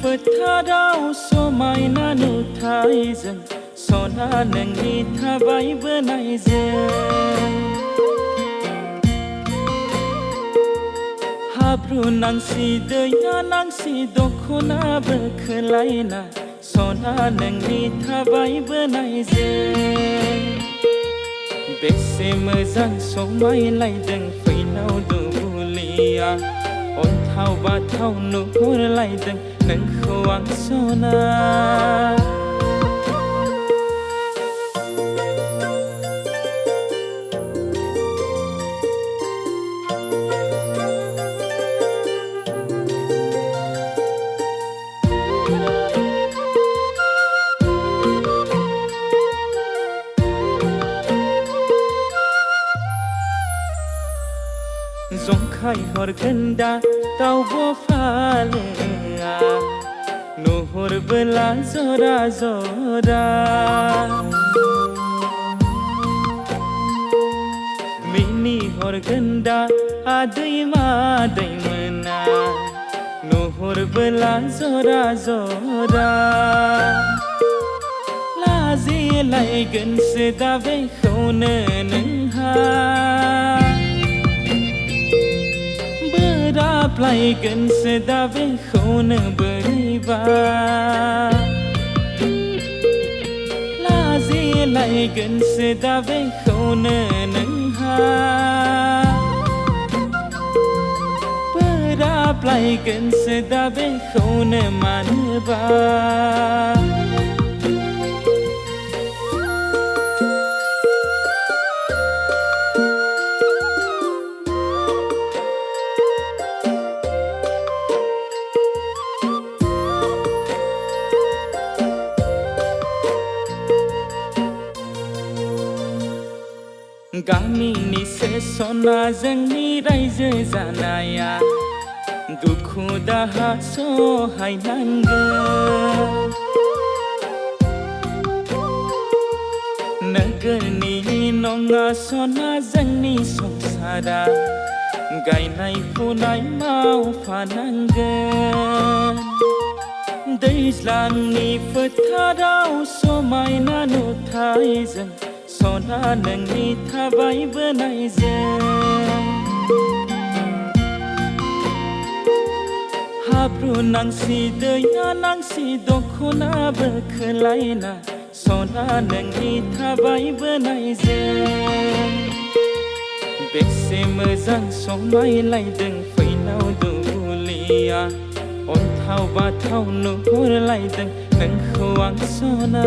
फोथाराव समायना नुथायजों सना नोंनि थाबायबोनायजों हाब्रु नांसि दैया नांसि दख'नाबो खोलायना सना नोंनि थाबायबोनायजों बेसे मोजां समायलायदों फैनाव दुबुलिया अन्थाव बाथाव नुहुरलायदों नोंखौ आं सना जंखाय हरगोन दा दाउब' फालोआ नुहुरबोला जरा जरा मिनि हरगोन दा आदै मादैमोना नुहुरबोला जरा जरा लाजिलायगोनसो दा बेखौनो नोंहा बोराबलायगोनसो दा बेखौनो बोरैबा लाजिलायगोनसो दा बेखौनो नोंहा बोराबलायगोनसो दा बेखौनो मानोबा गामिनि सना जोंनि रायजो जानाया दुखु दाहा सहायनांगोन नोगोरनि नङा सना जोंनि संसारा गायनाय फुनाय मावफानांगोन दैज्लांनि फोथाराव समायना नुथायजों सना नोंनि थाबायबोनायजों हाब्रु नांसि दैया नांसि दख'नाबो खोलायना सना नोंनि थाबायबोनायजों बेसे मोजां समायलायदों फैनाव दुबुलिया अन्थाव बाथाव नुहुरलायदों नोंखौ आं सना